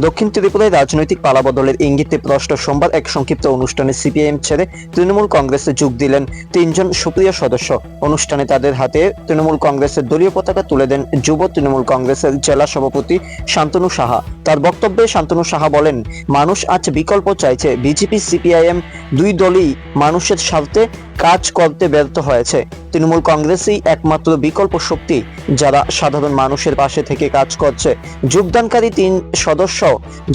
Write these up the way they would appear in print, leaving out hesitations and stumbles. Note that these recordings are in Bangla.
দক্ষিণ ত্রিপুরায় রাজনৈতিক পালাবদলের ইঙ্গিতে প্রশ্ন সোমবার এক সংক্ষিপ্ত অনুষ্ঠানে সিপিআইএম ছেড়ে তৃণমূল কংগ্রেসে যোগ দিলেন তিনজন সুপ্রিয় সদস্য। অনুষ্ঠানে তাদের হাতে তৃণমূল কংগ্রেসের দলীয় পতাকা তুলে দেন যুব তৃণমূল কংগ্রেসের জেলা সভাপতি শান্তনু সাহা। তার বক্তব্যে শান্তনু সাহা বলেন, মানুষ আজ বিকল্প চাইছে। বিজেপি সিপিআইএম দুই দলই মানুষের স্বার্থে কাজ করতে ব্যর্থ হয়েছে। তৃণমূল কংগ্রেসই একমাত্র বিকল্প শক্তি যারা সাধারণ মানুষের পাশে থেকে কাজ করছে। যোগদানকারী তিন সদস্য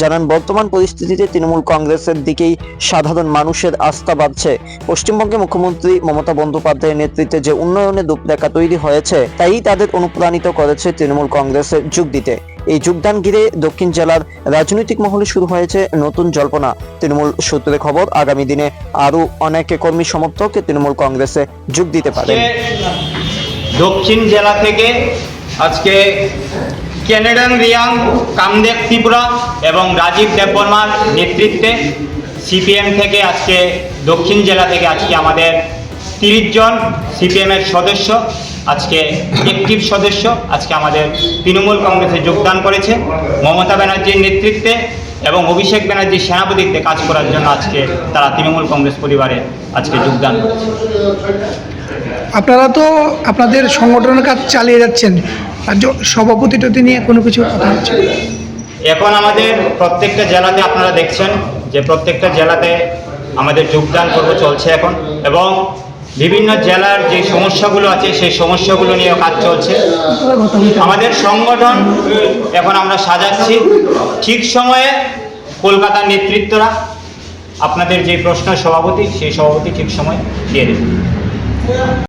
জানান, বর্তমান পরিস্থিতিতে তৃণমূল কংগ্রেসের দিকেই সাধারণ মানুষের আস্থা বাড়ছে। পশ্চিমবঙ্গে মুখ্যমন্ত্রী মমতা বন্দ্যোপাধ্যায়ের নেতৃত্বে যে উন্নয়নের রূপরেখা তৈরি হয়েছে তাই তাদের অনুপ্রাণিত করেছে তৃণমূল কংগ্রেসে যোগ দিতে। এই যোগদান ঘিরে দক্ষিণ জেলার রাজনৈতিক মহলে শুরু হয়েছে নতুন জল্পনা। তৃণমূল সূত্রে খবর, আগামী দিনে আরো অনেক কর্মী সমর্থক তৃণমূল কংগ্রেসে যোগ দিতে পারে। দক্ষিণ জেলা থেকে আজকে ক্যানাডিয়ান রিয়াং, কামদেব ত্রিপুরা এবং রাজীব দেববর্মার নেতৃত্বে সিপিএম থেকে আজকে দক্ষিণ জেলা থেকে আজকে আমাদের 30 জন সিপিএমের সদস্য, আজকে অ্যাক্টিভ সদস্য আজকে আমাদের তৃণমূল কংগ্রেসে যোগদান করেছে। মমতা ব্যানার্জির নেতৃত্বে এবং অভিষেক ব্যানার্জির সেনাপতিত্বে কাজ করার জন্য আজকে তারা তৃণমূল কংগ্রেস পরিবারে আজকে যোগদান করেছে। আপনারা তো আপনাদের সংগঠনের কাজ চালিয়ে যাচ্ছেন, রাজ্য সভাপতিটি নিয়ে কোনো কিছু কথা হচ্ছে? এখন আমাদের প্রত্যেকটা জেলাতে আপনারা দেখছেন যে প্রত্যেকটা জেলাতে আমাদের যোগদান পর্ব চলছে এখন, এবং বিভিন্ন জেলার যে সমস্যাগুলো আছে সেই সমস্যাগুলো নিয়ে কাজ চলছে। আমাদের সংগঠন এখন আমরা সাজাচ্ছি, ঠিক সময়ে কলকাতার নেতৃত্বরা আপনাদের যে প্রশ্ন সভাপতি সেই সভাপতি ঠিক সময় দিয়ে দেবে।